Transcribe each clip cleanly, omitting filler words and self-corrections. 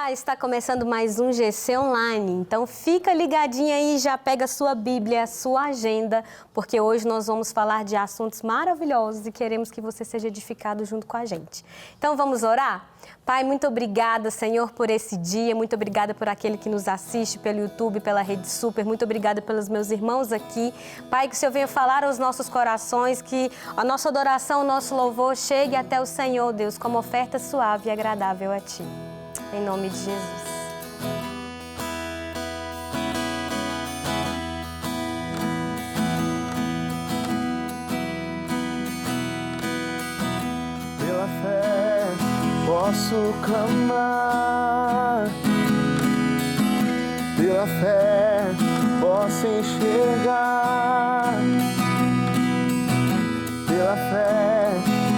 Olá, está começando mais um GC Online, então fica ligadinha aí, já pega sua Bíblia, sua agenda, porque hoje nós vamos falar de assuntos maravilhosos e queremos que você seja edificado junto com a gente. Então vamos orar? Pai, muito obrigada, Senhor, por esse dia, muito obrigada por aquele que nos assiste pelo YouTube, pela Rede Super, muito obrigada pelos meus irmãos aqui. Pai, que o Senhor venha falar aos nossos corações, que a nossa adoração, o nosso louvor chegue até o Senhor, Deus, como oferta suave e agradável a Ti. Em nome de Jesus. Pela fé posso clamar, pela fé posso enxergar, pela fé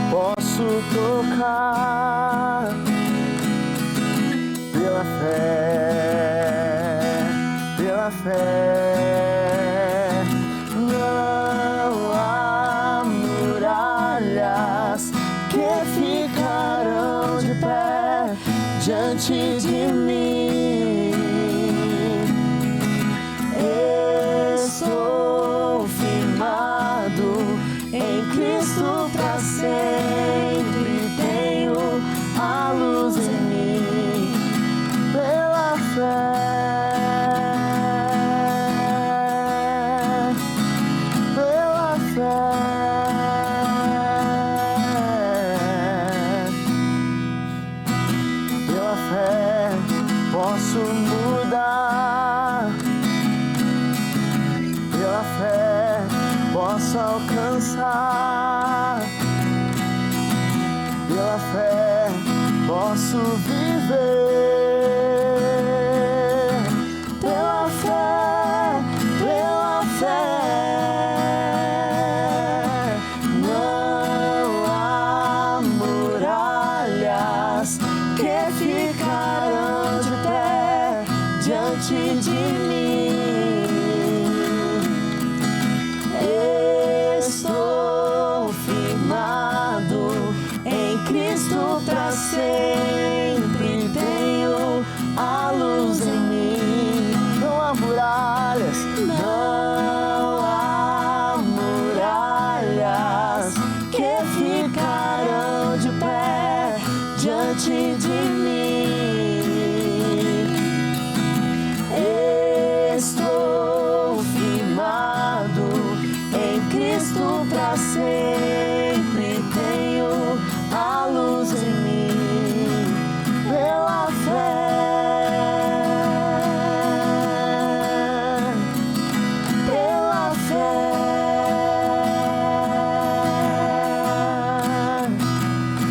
posso tocar, pela fé não há muralhas que ficarão de pé diante de mim. Estou firmado em Cristo para sempre, tenho a luz em mim. Pela fé, pela fé, pela fé posso mudar, pela fé posso alcançar, pela fé posso viver. Pela fé, não há muralhas que ficarão de pé diante de mim. Estou firmado em Cristo para sempre, tenho a luz em mim. Não há muralhas, não há muralhas que ficarão de pé diante de mim. Estou firmado em Cristo para sempre, tenho a luz em mim. Pela fé, pela fé,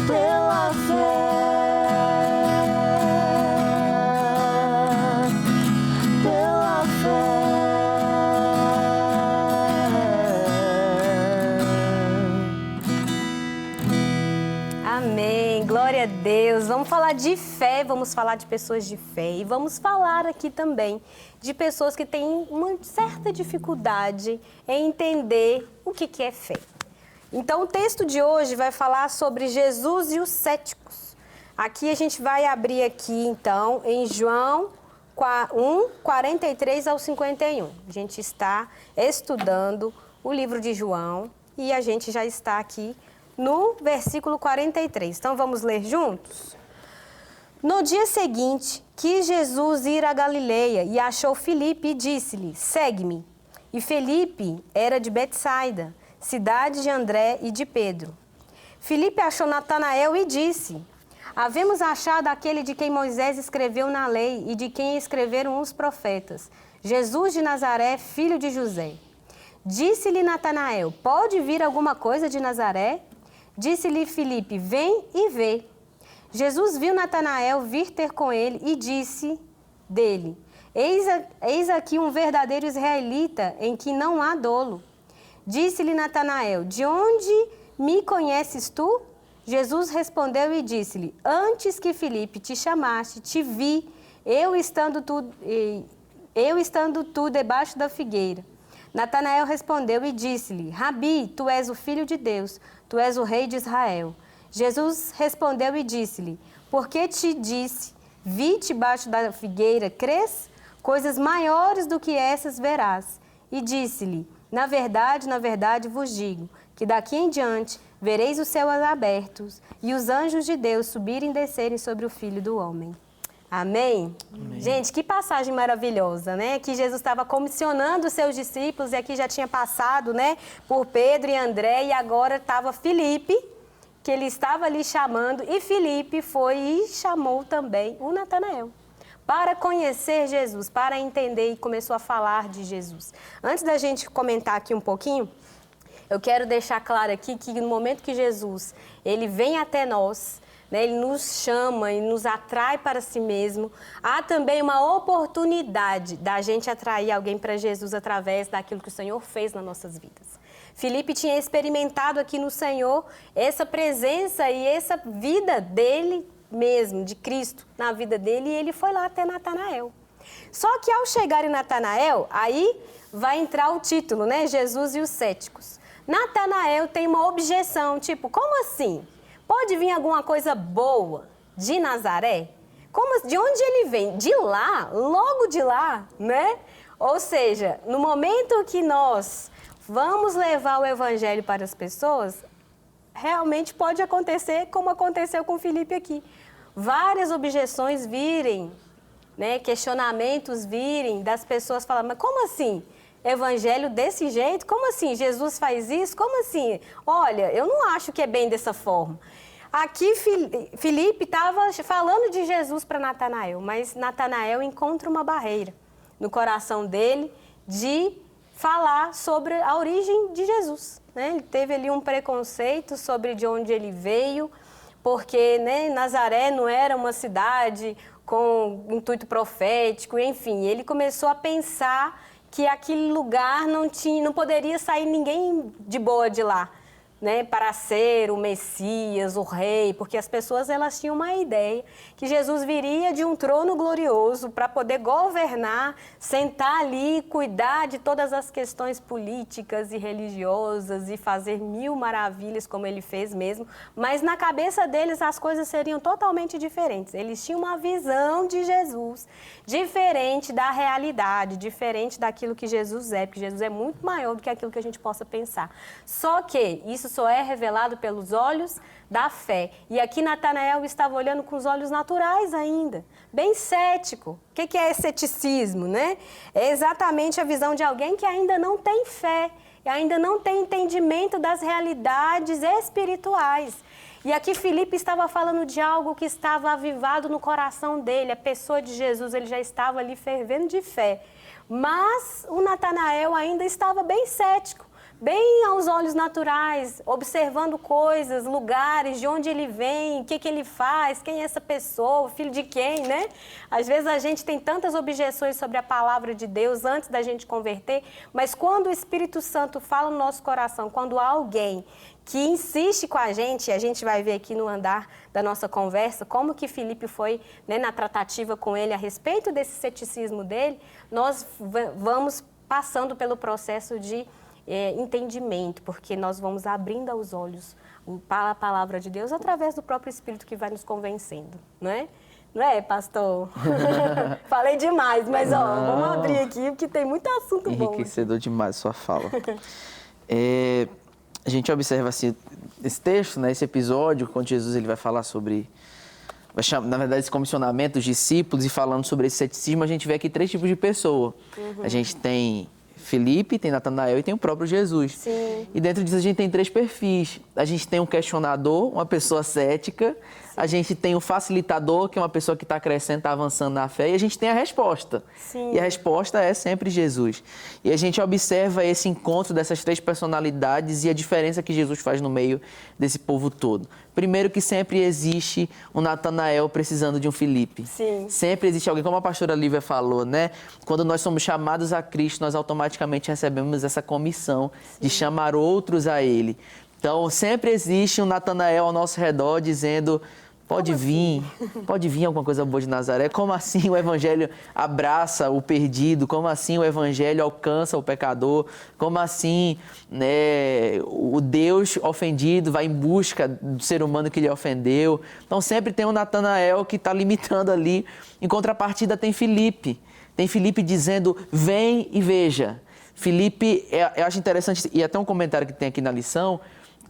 pela fé, pela fé. Amém, glória a Deus. Vamos falar de fé, vamos falar de pessoas de fé e vamos falar aqui também de pessoas que têm uma certa dificuldade em entender o que é fé. Então o texto de hoje vai falar sobre Jesus e os céticos. Aqui a gente vai abrir aqui então em João 1, 43 ao 51. A gente está estudando o livro de João e a gente já está aqui no versículo 43. Então, vamos ler juntos? No dia seguinte, quis Jesus ir a Galileia e achou Filipe e disse-lhe, segue-me. E Filipe era de Betsaida, cidade de André e de Pedro. Filipe achou Natanael e disse, havemos achado aquele de quem Moisés escreveu na lei e de quem escreveram os profetas, Jesus de Nazaré, filho de José. Disse-lhe Natanael, pode vir alguma coisa de Nazaré? Disse-lhe Filipe, vem e vê. Jesus viu Natanael vir ter com ele e disse dele, eis aqui um verdadeiro israelita em que não há dolo. Disse-lhe Natanael, de onde me conheces tu? Jesus respondeu e disse-lhe, antes que Filipe te chamaste, te vi, eu estando tu debaixo da figueira. Natanael respondeu e disse-lhe, Rabi, tu és o Filho de Deus, tu és o Rei de Israel. Jesus respondeu e disse-lhe, porque te disse, Vi debaixo da figueira crês, coisas maiores do que essas verás. E disse-lhe, na verdade vos digo, que daqui em diante vereis os céus abertos e os anjos de Deus subirem e descerem sobre o Filho do Homem. Amém? Amém? Gente, que passagem maravilhosa, né? Que Jesus estava comissionando os seus discípulos e aqui já tinha passado, né, por Pedro e André e agora estava Filipe, que ele estava ali chamando, e Filipe foi e chamou também o Natanael para conhecer Jesus, para entender, e começou a falar de Jesus. Antes da gente comentar aqui um pouquinho, eu quero deixar claro aqui que no momento que Jesus, ele vem até nós, né, ele nos chama e nos atrai para si mesmo, há também uma oportunidade da gente atrair alguém para Jesus através daquilo que o Senhor fez nas nossas vidas. Filipe tinha experimentado aqui no Senhor essa presença e essa vida dele mesmo, de Cristo, na vida dele, e ele foi lá até Natanael. Só que ao chegar em Natanael, aí vai entrar o título, né? Jesus e os céticos. Natanael tem uma objeção, tipo, como assim? Pode vir alguma coisa boa de Nazaré? De onde ele vem? De lá, logo de lá, né? Ou seja, no momento que nós vamos levar o evangelho para as pessoas, realmente pode acontecer como aconteceu com Filipe aqui. Várias objeções virem, né, questionamentos virem das pessoas falando, mas como assim? Evangelho desse jeito? Como assim? Jesus faz isso? Como assim? Olha, eu não acho que é bem dessa forma. Aqui Filipe estava falando de Jesus para Natanael, mas Natanael encontra uma barreira no coração dele de falar sobre a origem de Jesus, né? Ele teve ali um preconceito sobre de onde ele veio, porque, né, Nazaré não era uma cidade com intuito profético, enfim, ele começou a pensar que aquele lugar não poderia sair ninguém de boa de lá, né, para ser o Messias, o rei, porque as pessoas elas tinham uma ideia que Jesus viria de um trono glorioso para poder governar, sentar ali, cuidar de todas as questões políticas e religiosas e fazer mil maravilhas como ele fez mesmo, mas na cabeça deles as coisas seriam totalmente diferentes. Eles tinham uma visão de Jesus diferente da realidade, diferente daquilo que Jesus é, porque Jesus é muito maior do que aquilo que a gente possa pensar. Só que isso só é revelado pelos olhos da fé. E aqui Natanael estava olhando com os olhos naturais ainda, bem cético. O que é ceticismo, né? É exatamente a visão de alguém que ainda não tem fé, ainda não tem entendimento das realidades espirituais. E aqui Filipe estava falando de algo que estava avivado no coração dele, a pessoa de Jesus, ele já estava ali fervendo de fé. Mas o Natanael ainda estava bem cético, bem aos olhos naturais, observando coisas, lugares, de onde ele vem, o que ele faz, quem é essa pessoa, filho de quem, né? Às vezes a gente tem tantas objeções sobre a palavra de Deus antes da gente converter, mas quando o Espírito Santo fala no nosso coração, quando há alguém que insiste com a gente vai ver aqui no andar da nossa conversa, como que Filipe foi, né, na tratativa com ele a respeito desse ceticismo dele, nós vamos passando pelo processo de entendimento, porque nós vamos abrindo os olhos para a palavra de Deus através do próprio Espírito que vai nos convencendo, não é? Não é, pastor? Falei demais, mas vamos abrir aqui, porque tem muito assunto bom. Enriquecedor demais sua fala. A gente observa assim, esse texto, né, esse episódio, quando Jesus ele vai falar sobre, na verdade, esse comissionamento dos discípulos e falando sobre esse ceticismo, a gente vê aqui 3 tipos de pessoa. A gente tem Filipe, tem Natanael e tem o próprio Jesus. Sim. E dentro disso a gente tem 3 perfis. A gente tem um questionador, uma pessoa cética. Sim. A gente tem o facilitador, que é uma pessoa que está crescendo, está avançando na fé. E a gente tem a resposta. Sim. E a resposta é sempre Jesus. E a gente observa esse encontro dessas 3 personalidades e a diferença que Jesus faz no meio desse povo todo. Primeiro que sempre existe um Natanael precisando de um Filipe. Sim. Sempre existe alguém, como a pastora Lívia falou, né? Quando nós somos chamados a Cristo, nós automaticamente recebemos essa comissão de chamar outros a Ele. Então, sempre existe um Natanael ao nosso redor dizendo, Pode vir alguma coisa boa de Nazaré. Como assim o evangelho abraça o perdido? Como assim o evangelho alcança o pecador? Como assim, né, o Deus ofendido vai em busca do ser humano que lhe ofendeu? Então sempre tem um Natanael que está limitando ali. Em contrapartida tem Filipe. Tem Filipe dizendo, vem e veja. Filipe, eu acho interessante, e até um comentário que tem aqui na lição,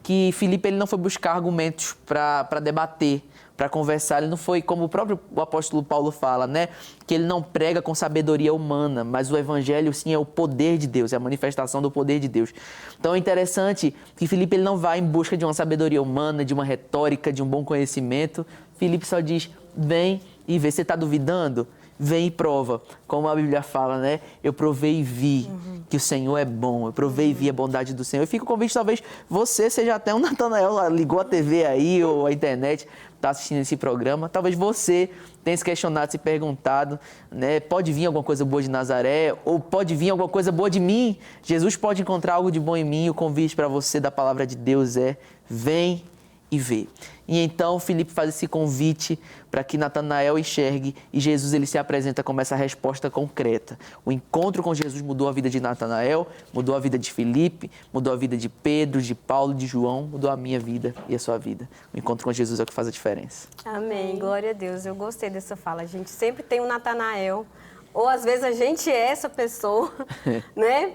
que Filipe ele não foi buscar argumentos para debater, para conversar. Ele não foi, como o próprio apóstolo Paulo fala, né? Que ele não prega com sabedoria humana, mas o evangelho, sim, é o poder de Deus, é a manifestação do poder de Deus. Então é interessante que Filipe ele não vai em busca de uma sabedoria humana, de uma retórica, de um bom conhecimento. Filipe só diz, vem e vê. Você está duvidando? Vem e prova. Como a Bíblia fala, né? Eu provei e vi que o Senhor é bom. Eu provei e vi a bondade do Senhor. Eu fico convite, talvez você seja até um Natanael, ligou a TV aí ou a internet, está assistindo esse programa. Talvez você tenha se questionado, se perguntado, né? Pode vir alguma coisa boa de Nazaré? Ou pode vir alguma coisa boa de mim? Jesus pode encontrar algo de bom em mim? O convite para você da palavra de Deus é, vem e vê. E então Filipe faz esse convite para que Natanael enxergue e Jesus ele se apresenta como essa resposta concreta. O encontro com Jesus mudou a vida de Natanael, mudou a vida de Filipe, mudou a vida de Pedro, de Paulo, de João, mudou a minha vida e a sua vida. O encontro com Jesus é o que faz a diferença. Amém, glória a Deus. Eu gostei dessa fala. A gente sempre tem um Natanael, ou às vezes a gente é essa pessoa, né?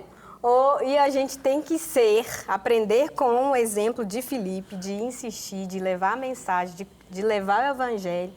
E a gente tem que aprender com o exemplo de Filipe, de insistir, de levar a mensagem, de levar o evangelho,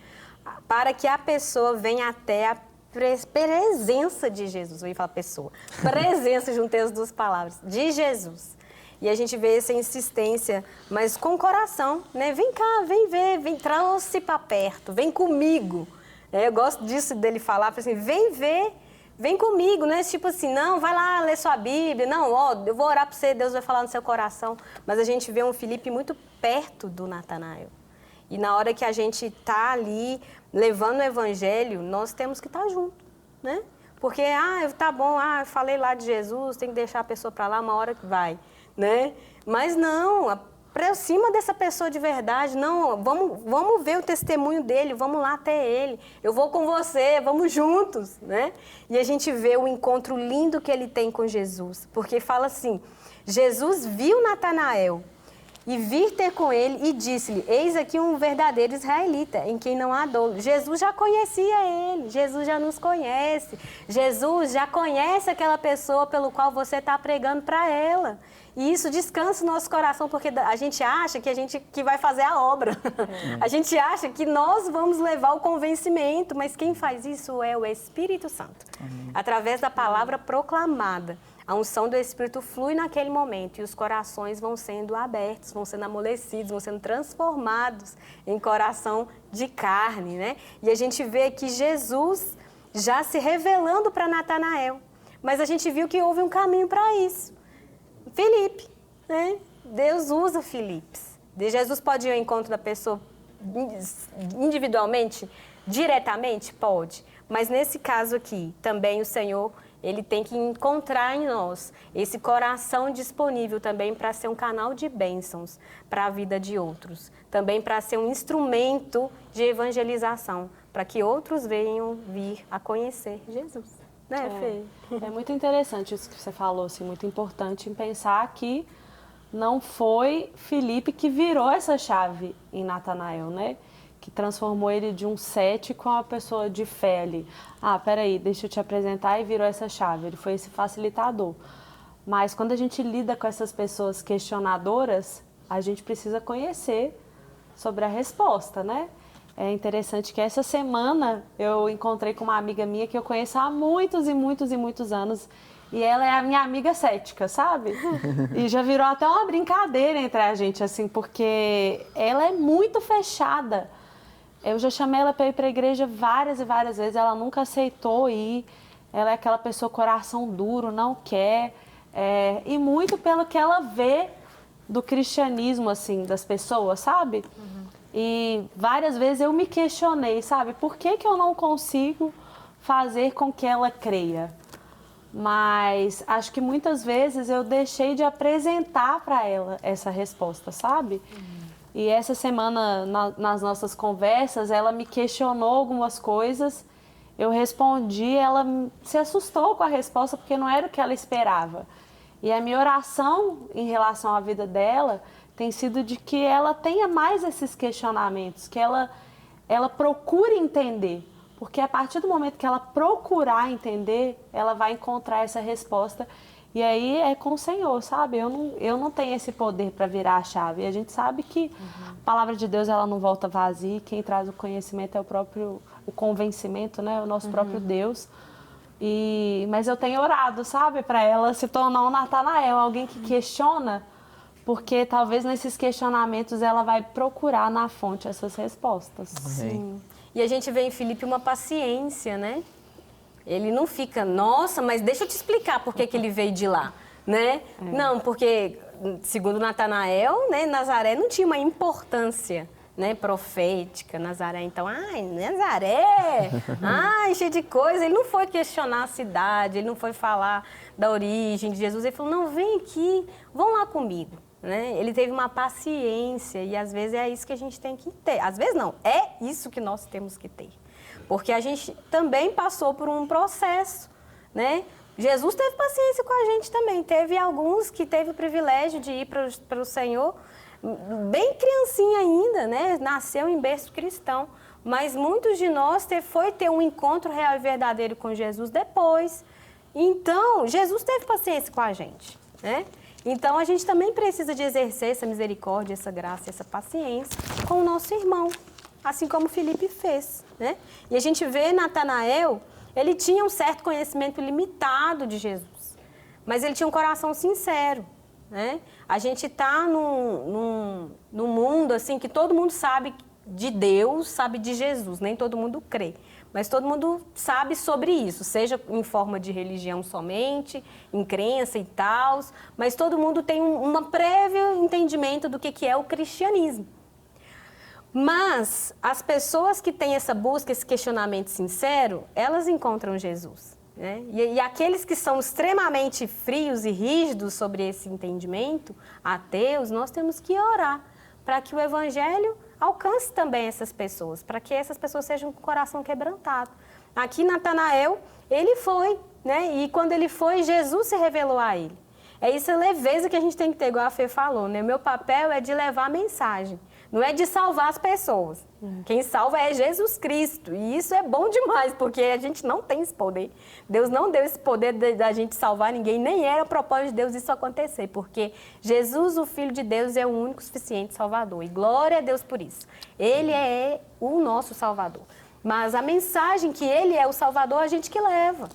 para que a pessoa venha até a presença de Jesus. Eu ia falar pessoa. Presença, juntei as duas palavras, de Jesus. E a gente vê essa insistência, mas com o coração, né? Vem cá, vem ver, trouxe para perto, vem comigo. Eu gosto disso dele falar, assim, vem ver. Vem comigo, não é tipo assim, não, vai lá ler sua Bíblia, não, eu vou orar para você, Deus vai falar no seu coração. Mas a gente vê um Filipe muito perto do Natanael. E na hora que a gente está ali levando o evangelho, nós temos que estar junto, né? Porque, tá bom, eu falei lá de Jesus, tem que deixar a pessoa para lá, uma hora que vai, né? Mas não, aproxima dessa pessoa de verdade, não, vamos ver o testemunho dele, vamos lá até ele, eu vou com você, vamos juntos, né? E a gente vê o encontro lindo que ele tem com Jesus, porque fala assim, Jesus viu Natanael e vir ter com ele e disse-lhe, eis aqui um verdadeiro israelita, em quem não há dolo. Jesus já conhecia ele, Jesus já nos conhece, Jesus já conhece aquela pessoa pelo qual você está pregando para ela. E isso descansa o nosso coração, porque a gente acha que vai fazer a obra. A gente acha que nós vamos levar o convencimento, mas quem faz isso é o Espírito Santo. Através da palavra proclamada. A unção do Espírito flui naquele momento e os corações vão sendo abertos, vão sendo amolecidos, vão sendo transformados em coração de carne, né? E a gente vê que Jesus já se revelando para Natanael. Mas a gente viu que houve um caminho para isso. Filipe, né? Deus usa Filipes. Jesus pode ir ao encontro da pessoa individualmente, diretamente? Pode. Mas nesse caso aqui, também o Senhor, ele tem que encontrar em nós esse coração disponível também para ser um canal de bênçãos para a vida de outros. Também para ser um instrumento de evangelização, para que outros venham vir a conhecer Jesus. Né, Fê? É muito interessante isso que você falou, assim, muito importante em pensar que não foi Filipe que virou essa chave em Natanael, né? Que transformou ele de um cético a uma pessoa de fé ali. Peraí, deixa eu te apresentar, e virou essa chave. Ele foi esse facilitador. Mas quando a gente lida com essas pessoas questionadoras, a gente precisa conhecer sobre a resposta, né? É interessante que essa semana eu encontrei com uma amiga minha que eu conheço há muitos e muitos e muitos anos. E ela é a minha amiga cética, sabe? E já virou até uma brincadeira entre a gente, assim, porque ela é muito fechada. Eu já chamei ela para ir para a igreja várias e várias vezes, ela nunca aceitou ir. Ela é aquela pessoa coração duro, não quer. E muito pelo que ela vê do cristianismo, assim, das pessoas, sabe? E várias vezes eu me questionei, sabe? Por que eu não consigo fazer com que ela creia? Mas acho que muitas vezes eu deixei de apresentar para ela essa resposta, sabe? E essa semana, nas nossas conversas, ela me questionou algumas coisas, eu respondi, ela se assustou com a resposta, porque não era o que ela esperava. E a minha oração em relação à vida dela tem sido de que ela tenha mais esses questionamentos, que ela procure entender. Porque a partir do momento que ela procurar entender, ela vai encontrar essa resposta. E aí é com o Senhor, sabe? Eu não tenho esse poder para virar a chave. E a gente sabe que a palavra de Deus ela não volta vazia. Quem traz o conhecimento é o convencimento, né? O nosso próprio Deus. Mas eu tenho orado, sabe? Para ela se tornar um Natanael, alguém que questiona. Porque talvez nesses questionamentos ela vai procurar na fonte essas respostas. Sim. E a gente vê em Filipe uma paciência, né? Ele não fica, nossa, mas deixa eu te explicar por que ele veio de lá, né? Não, porque, segundo Natanael, né, Nazaré não tinha uma importância, né, profética, Nazaré. Então, Nazaré, cheio de coisa. Ele não foi questionar a cidade, ele não foi falar da origem de Jesus. Ele falou, não, vem aqui, vão lá comigo. Né? Ele teve uma paciência e às vezes é isso que a gente tem que ter. Às vezes não, é isso que nós temos que ter. Porque a gente também passou por um processo, né? Jesus teve paciência com a gente também. Teve alguns que teve o privilégio de ir para o Senhor, bem criancinha ainda, né? Nasceu em berço cristão. Mas muitos de nós foi ter um encontro real e verdadeiro com Jesus depois. Então, Jesus teve paciência com a gente, né? Então, a gente também precisa de exercer essa misericórdia, essa graça, essa paciência com o nosso irmão, assim como Filipe fez, né? E a gente vê Natanael, ele tinha um certo conhecimento limitado de Jesus, mas ele tinha um coração sincero, né? A gente está num mundo assim que todo mundo sabe de Deus, sabe de Jesus, nem todo mundo crê. Mas todo mundo sabe sobre isso, seja em forma de religião somente, em crença e tal, mas todo mundo tem um prévio entendimento do que é o cristianismo. Mas as pessoas que têm essa busca, esse questionamento sincero, elas encontram Jesus, né? E aqueles que são extremamente frios e rígidos sobre esse entendimento, ateus, nós temos que orar para que o Evangelho alcance também essas pessoas, para que essas pessoas sejam com o coração quebrantado. Aqui, Natanael, ele foi, né? E quando ele foi, Jesus se revelou a ele. É essa leveza que a gente tem que ter, igual a Fê falou, né? O meu papel é de levar a mensagem, não é de salvar as pessoas. Quem salva é Jesus Cristo. E isso é bom demais, porque a gente não tem esse poder. Deus não deu esse poder da gente salvar ninguém, nem era o propósito de Deus isso acontecer, porque Jesus, o Filho de Deus, é o único suficiente Salvador. E glória a Deus por isso. Ele é o nosso Salvador. Mas a mensagem que Ele é o Salvador, a gente que leva.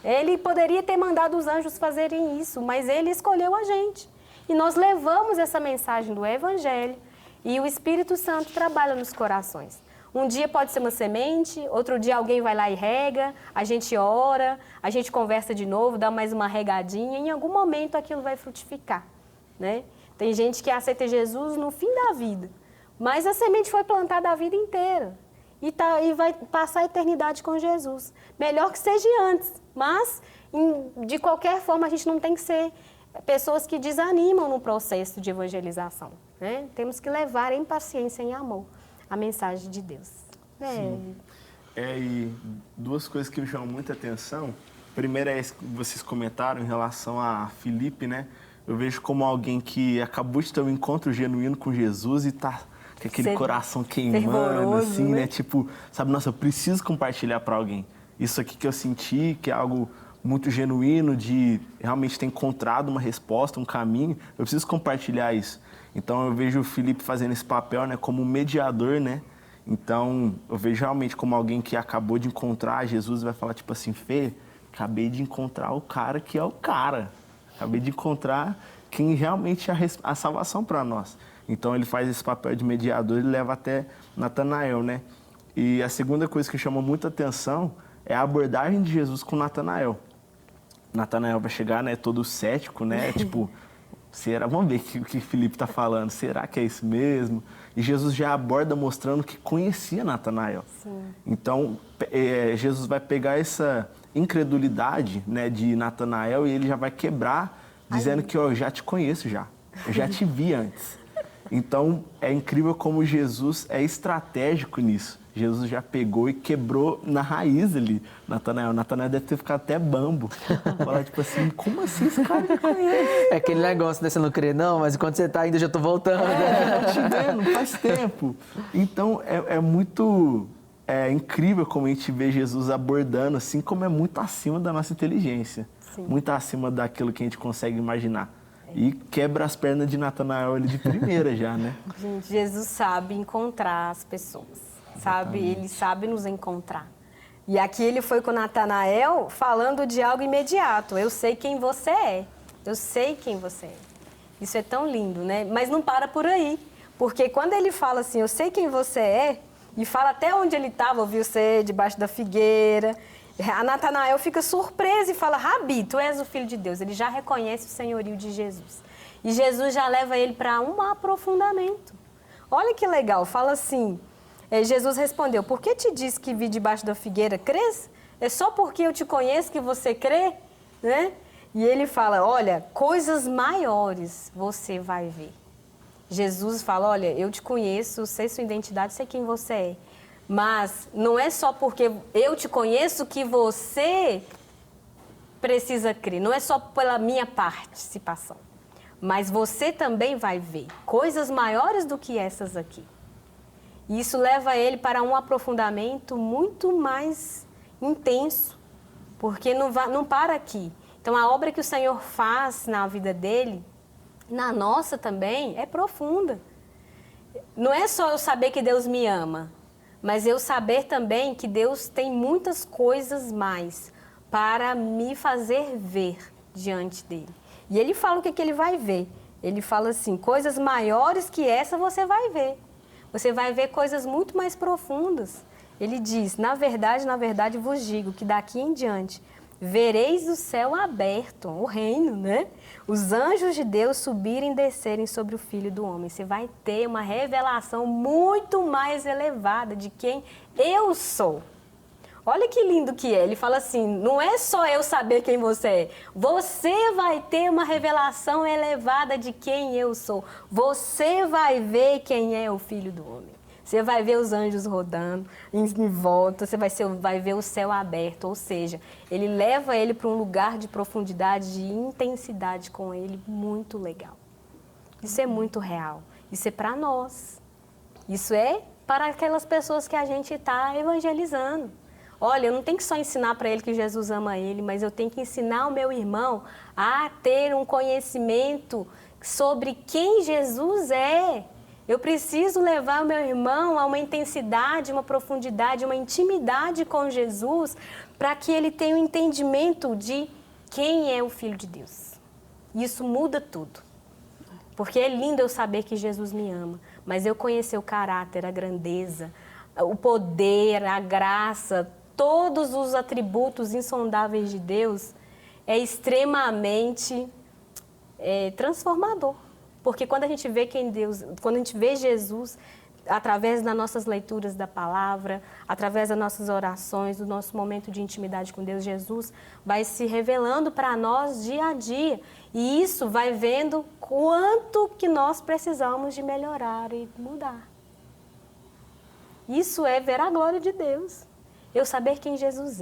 Ele poderia ter mandado os anjos fazerem isso, mas Ele escolheu a gente. E nós levamos essa mensagem do Evangelho e o Espírito Santo trabalha nos corações. Um dia pode ser uma semente, outro dia alguém vai lá e rega, a gente ora, a gente conversa de novo, dá mais uma regadinha, e em algum momento aquilo vai frutificar, né? Tem gente que aceita Jesus no fim da vida, mas a semente foi plantada a vida inteira e vai passar a eternidade com Jesus. Melhor que seja antes, mas de qualquer forma a gente não tem que ser pessoas que desanimam no processo de evangelização, né? Temos que levar em paciência, em amor, a mensagem de Deus. E duas coisas que me chamam muita atenção. Primeiro é isso que vocês comentaram em relação a Filipe, né? Eu vejo como alguém que acabou de ter um encontro genuíno com Jesus e tá com aquele coração queimando, assim, né? Tipo, sabe, nossa, eu preciso compartilhar para alguém. Isso aqui que eu senti, que é algo muito genuíno, de realmente ter encontrado uma resposta, um caminho, eu preciso compartilhar isso. Então, eu vejo o Filipe fazendo esse papel, né, como mediador, né? Então, eu vejo realmente como alguém que acabou de encontrar Jesus e vai falar, tipo assim, Fê, acabei de encontrar o cara que é o cara. Acabei de encontrar quem realmente é a salvação para nós. Então, ele faz esse papel de mediador e leva até Natanael, né? E a segunda coisa que chama muita atenção é a abordagem de Jesus com Natanael. Natanael vai chegar, né, todo cético, né, tipo, será? Vamos ver o que Filipe está falando, será que é isso mesmo? E Jesus já aborda mostrando que conhecia Natanael. Então, Jesus vai pegar essa incredulidade, né, de Natanael e ele já vai quebrar, dizendo que, ó, eu já te conheço já, eu já te vi antes. Então, é incrível como Jesus é estratégico nisso. Jesus já pegou e quebrou na raiz ali, Natanael. Natanael deve ter ficado até bambo. Falar tipo assim, como assim esse cara me conhece? É aquele negócio, né? Você não crê não, mas enquanto você tá ainda, eu já tô voltando. Tá te vendo, faz tempo. Então, é muito incrível como a gente vê Jesus abordando, assim, como é muito acima da nossa inteligência. Sim. Muito acima daquilo que a gente consegue imaginar. E quebra as pernas de Natanael ali de primeira já, né? Gente, Jesus sabe encontrar as pessoas. Sabe? Ele sabe nos encontrar. E aqui ele foi com Natanael falando de algo imediato. Eu sei quem você é. Eu sei quem você é. Isso é tão lindo, né? Mas não para por aí. Porque quando ele fala assim, eu sei quem você é, e fala até onde ele estava, ouviu você debaixo da figueira, a Natanael fica surpresa e fala, Rabi, tu és o Filho de Deus. Ele já reconhece o senhorio de Jesus. E Jesus já leva ele para um aprofundamento. Olha que legal, fala assim... Jesus respondeu, por que te disse que vi debaixo da figueira? Crês? É só porque eu te conheço que você crê? Né? E ele fala, olha, coisas maiores você vai ver. Jesus fala, olha, eu te conheço, sei sua identidade, sei quem você é. Mas não é só porque eu te conheço que você precisa crer. Não é só pela minha participação. Mas você também vai ver coisas maiores do que essas aqui. E isso leva ele para um aprofundamento muito mais intenso, porque não para aqui. Então, a obra que o Senhor faz na vida dele, na nossa também, é profunda. Não é só eu saber que Deus me ama, mas eu saber também que Deus tem muitas coisas mais para me fazer ver diante dele. E ele fala o que ele vai ver. Ele fala assim, coisas maiores que essa você vai ver. Você vai ver coisas muito mais profundas. Ele diz, na verdade vos digo que daqui em diante vereis o céu aberto, o reino, né? Os anjos de Deus subirem e descerem sobre o Filho do Homem. Você vai ter uma revelação muito mais elevada de quem eu sou. Olha que lindo que é. Ele fala assim, não é só eu saber quem você é. Você vai ter uma revelação elevada de quem eu sou. Você vai ver quem é o Filho do Homem. Você vai ver os anjos rodando em volta, você vai ver o céu aberto. Ou seja, ele leva ele para um lugar de profundidade, de intensidade com ele muito legal. Isso é muito real. Isso é para nós. Isso é para aquelas pessoas que a gente está evangelizando. Olha, eu não tenho que só ensinar para ele que Jesus ama ele, mas eu tenho que ensinar o meu irmão a ter um conhecimento sobre quem Jesus é. Eu preciso levar o meu irmão a uma intensidade, uma profundidade, uma intimidade com Jesus, para que ele tenha um entendimento de quem é o Filho de Deus. Isso muda tudo. Porque é lindo eu saber que Jesus me ama, mas eu conhecer o caráter, a grandeza, o poder, a graça, todos os atributos insondáveis de Deus é extremamente transformador. Porque quando a gente vê quando a gente vê Jesus através das nossas leituras da palavra, através das nossas orações, do nosso momento de intimidade com Deus, Jesus vai se revelando para nós dia a dia. E isso vai vendo quanto que nós precisamos de melhorar e mudar. Isso é ver a glória de Deus. Eu saber quem Jesus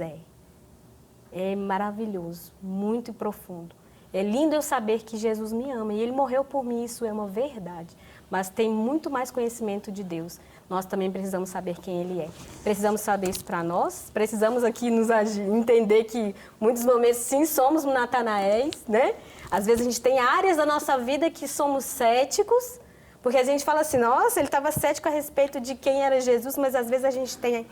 é maravilhoso, muito profundo. É lindo eu saber que Jesus me ama e Ele morreu por mim, isso é uma verdade. Mas tem muito mais conhecimento de Deus. Nós também precisamos saber quem Ele é. Precisamos saber isso para nós. Precisamos aqui entender que muitos momentos sim somos Natanaéis, né? Às vezes a gente tem áreas da nossa vida que somos céticos, porque a gente fala assim, nossa, ele estava cético a respeito de quem era Jesus, mas às vezes a gente tem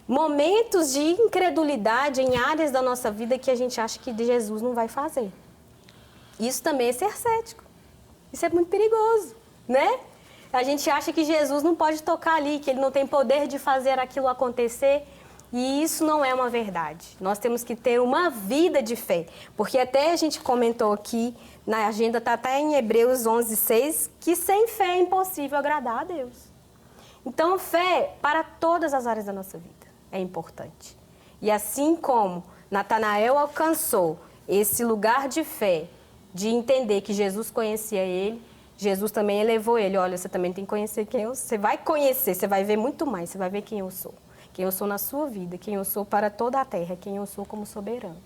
momentos de incredulidade em áreas da nossa vida que a gente acha que Jesus não vai fazer. Isso também é ser cético. Isso é muito perigoso, né? A gente acha que Jesus não pode tocar ali, que Ele não tem poder de fazer aquilo acontecer. E isso não é uma verdade. Nós temos que ter uma vida de fé. Porque até a gente comentou aqui, na agenda está até em Hebreus 11:6, que sem fé é impossível agradar a Deus. Então, fé para todas as áreas da nossa vida é importante. E assim como Natanael alcançou esse lugar de fé, de entender que Jesus conhecia ele, Jesus também elevou ele. Olha, você também tem que conhecer quem eu sou. Você vai conhecer, você vai ver muito mais. Você vai ver quem eu sou. Quem eu sou na sua vida, quem eu sou para toda a terra, quem eu sou como soberano.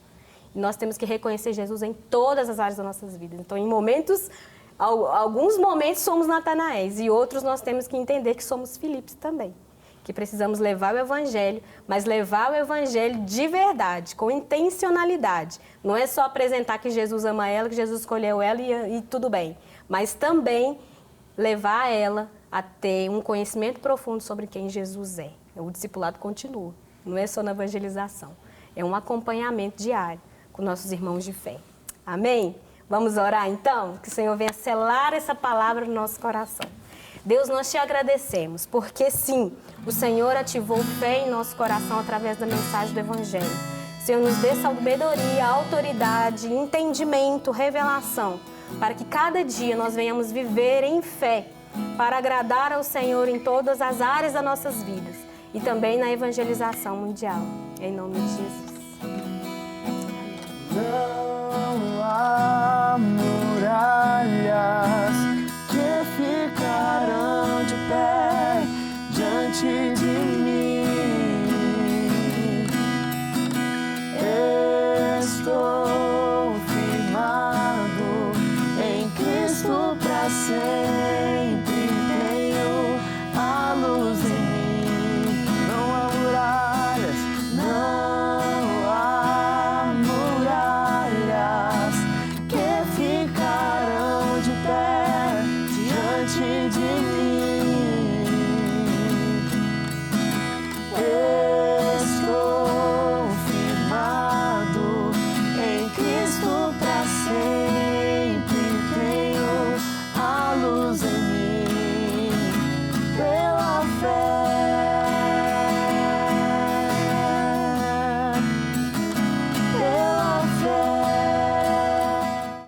E nós temos que reconhecer Jesus em todas as áreas das nossas vidas. Então, em momentos, alguns momentos somos Natanaéis e outros nós temos que entender que somos Filipes também. Que precisamos levar o Evangelho, mas levar o Evangelho de verdade, com intencionalidade. Não é só apresentar que Jesus ama ela, que Jesus escolheu ela e tudo bem. Mas também levar ela a ter um conhecimento profundo sobre quem Jesus é. O discipulado continua, não é só na evangelização. É um acompanhamento diário com nossos irmãos de fé. Amém? Vamos orar então? Que o Senhor venha selar essa palavra no nosso coração. Deus, nós te agradecemos, porque sim, o Senhor ativou fé em nosso coração através da mensagem do Evangelho. Senhor, nos dê sabedoria, autoridade, entendimento, revelação, para que cada dia nós venhamos viver em fé, para agradar ao Senhor em todas as áreas das nossas vidas e também na evangelização mundial. Em nome de Jesus.